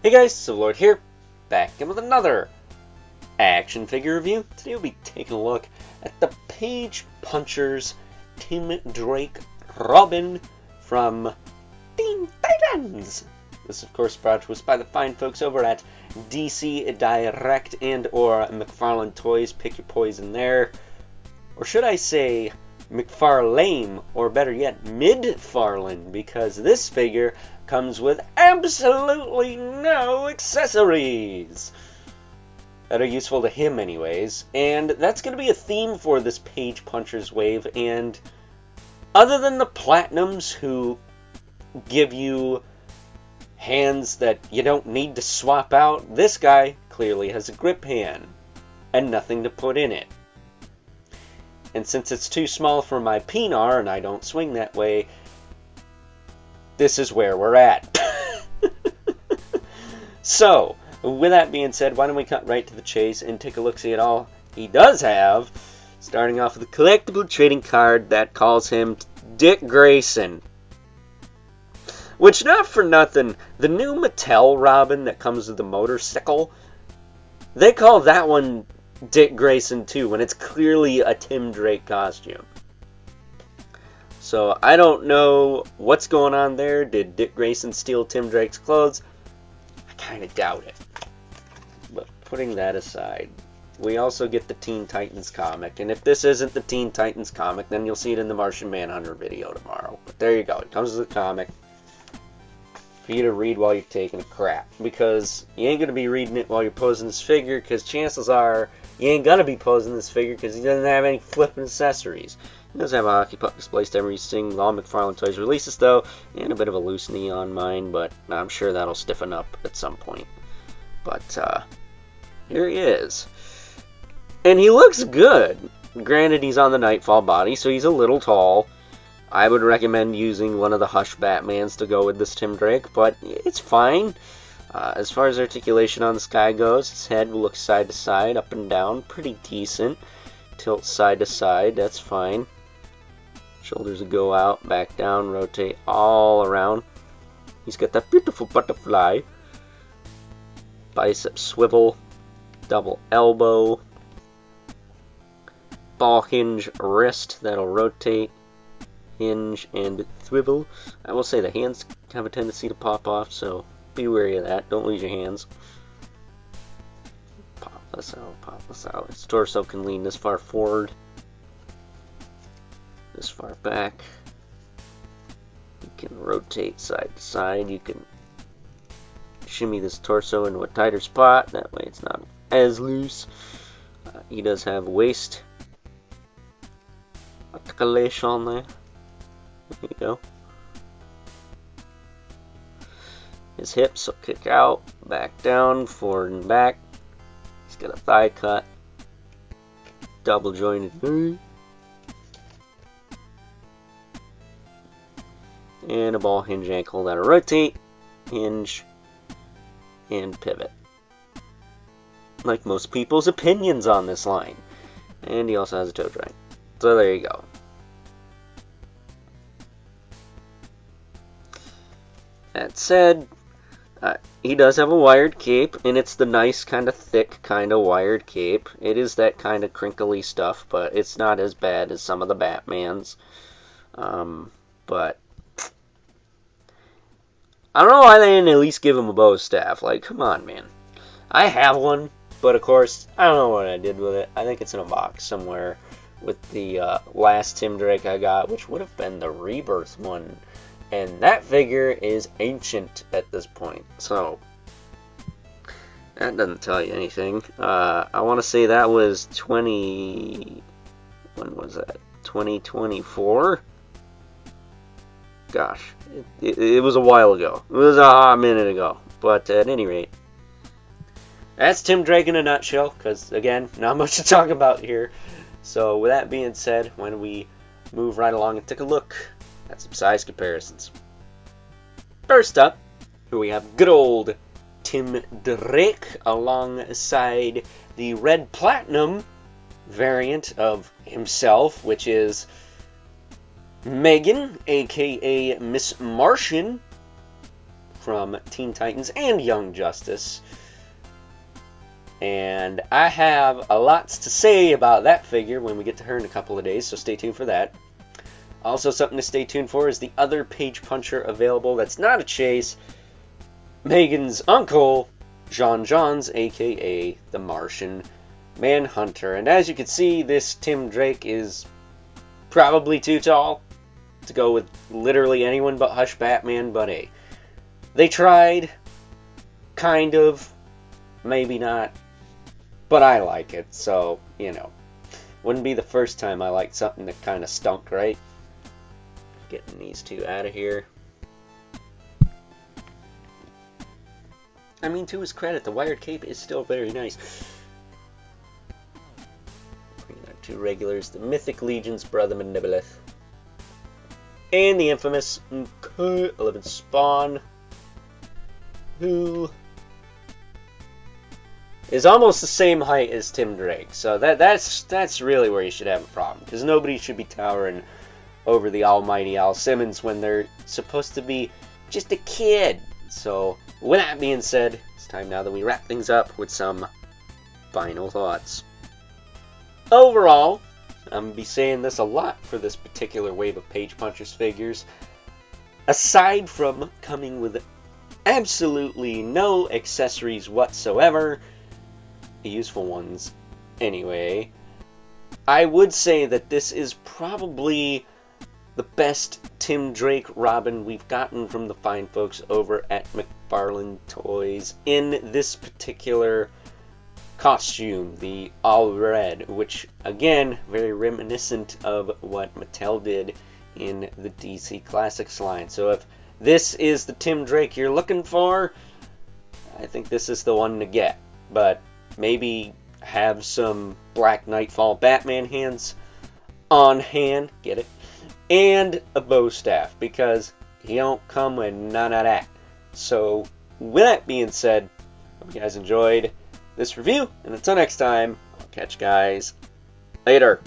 Hey guys, Civilord here, back in with another action figure review. Today we'll be taking a look at the Page Punchers Tim Drake Robin from Teen Titans. This, of course, brought to us by the fine folks over at DC Direct and or McFarlane Toys. Pick your poison there. Or should I say McFarlane, or better yet, Midfarlane, because this figure comes with absolutely no accessories that are useful to him anyways, and that's going to be a theme for this Page Punchers wave. And other than the Platinums, who give you hands that you don't need to swap out, this guy clearly has a grip hand and nothing to put in it. And since it's too small for my Pinar and I don't swing that way, this is where we're at. So, with that being said, why don't we cut right to the chase and take a look-see at all he does have, starting off with a collectible trading card that calls him Dick Grayson. Which, not for nothing, the new Mattel Robin that comes with the motorcycle, they call that one Dick Grayson too, when it's clearly a Tim Drake costume. So I don't know what's going on there. Did Dick Grayson steal Tim Drake's clothes? I kind of doubt it. But putting that aside, we also get the Teen Titans comic. And if this isn't the Teen Titans comic, then you'll see it in the Martian Manhunter video tomorrow. But there you go. It comes with a comic for you to read while you're taking a crap. Because you ain't going to be reading it while you're posing this figure, because chances are you ain't going to be posing this figure because he doesn't have any flipping accessories. He does have a hockey puck display every single McFarlane Toys releases, though, and a bit of a loose knee on mine, but I'm sure that'll stiffen up at some point. But here he is. And he looks good. Granted, he's on the Nightfall body, so he's a little tall. I would recommend using one of the Hush Batmans to go with this Tim Drake, but it's fine. As far as articulation on this guy goes, his head will look side to side, up and down, pretty decent. Tilt side to side, that's fine. Shoulders will go out, back down, rotate all around. He's got that beautiful butterfly. Bicep swivel, double elbow. Ball hinge wrist that'll rotate, hinge, and swivel. I will say the hands have a tendency to pop off, so be wary of that. Don't lose your hands. Pop this out, pop this out. His torso can lean this far forward, this far back. You can rotate side to side. You can shimmy this torso into a tighter spot. That way it's not as loose. He does have waist articulation there. There you go. His hips will kick out, back down, forward and back. He's got a thigh cut, double jointed knee, and a ball hinge ankle that'll rotate, hinge, and pivot. Like most people's opinions on this line. And he also has a toe joint. So there you go. That said, he does have a wired cape, and it's the nice kind of thick kind of wired cape. It is that kind of crinkly stuff, but it's not as bad as some of the Batmans. But I don't know why they didn't at least give him a bow staff. Like, come on, man. I have one, but of course, I don't know what I did with it. I think it's in a box somewhere with the last Tim Drake I got, which would have been the Rebirth one. And that figure is ancient at this point, so that doesn't tell you anything. I want to say that was when was that? 2024? Gosh, it was a while ago. It was a hot minute ago. But at any rate, that's Tim Drake in a nutshell, because, again, not much to talk about here. So with that being said, why don't we move right along and take a look at some size comparisons. First up, here we have good old Tim Drake alongside the Red Platinum variant of himself, which is Megan, aka Miss Martian, from Teen Titans and Young Justice. And I have a lot to say about that figure when we get to her in a couple of days, so stay tuned for that. Also, something to stay tuned for is the other Page Puncher available that's not a chase. Megan's uncle, John Johns, aka the Martian Manhunter. And as you can see, this Tim Drake is probably too tall to go with literally anyone but Hush Batman, but hey, they tried, kind of, maybe not, but I like it, so, you know, wouldn't be the first time I liked something that kind of stunk, right? Getting these two out of here. I mean, to his credit, the wired cape is still very nice. Bring our two regulars, the Mythic Legion's Brother Manibelith, and the infamous 11 Spawn, who is almost the same height as Tim Drake. So that's really where you should have a problem, because nobody should be towering over the almighty Al Simmons when they're supposed to be just a kid. So with that being said, it's time now that we wrap things up with some final thoughts. Overall, I'm going to be saying this a lot for this particular wave of Page Punchers figures. Aside from coming with absolutely no accessories whatsoever, useful ones anyway, I would say that this is probably the best Tim Drake Robin we've gotten from the fine folks over at McFarlane Toys in this particular costume, the all red, which again, very reminiscent of what Mattel did in the DC Classics line. So if this is the Tim Drake you're looking for, I think this is the one to get. But maybe have some Black Nightfall Batman hands on hand, get it? And a bow staff, because he don't come with none of that. So with that being said, hope you guys enjoyed this review, and until next time, I'll catch you guys later.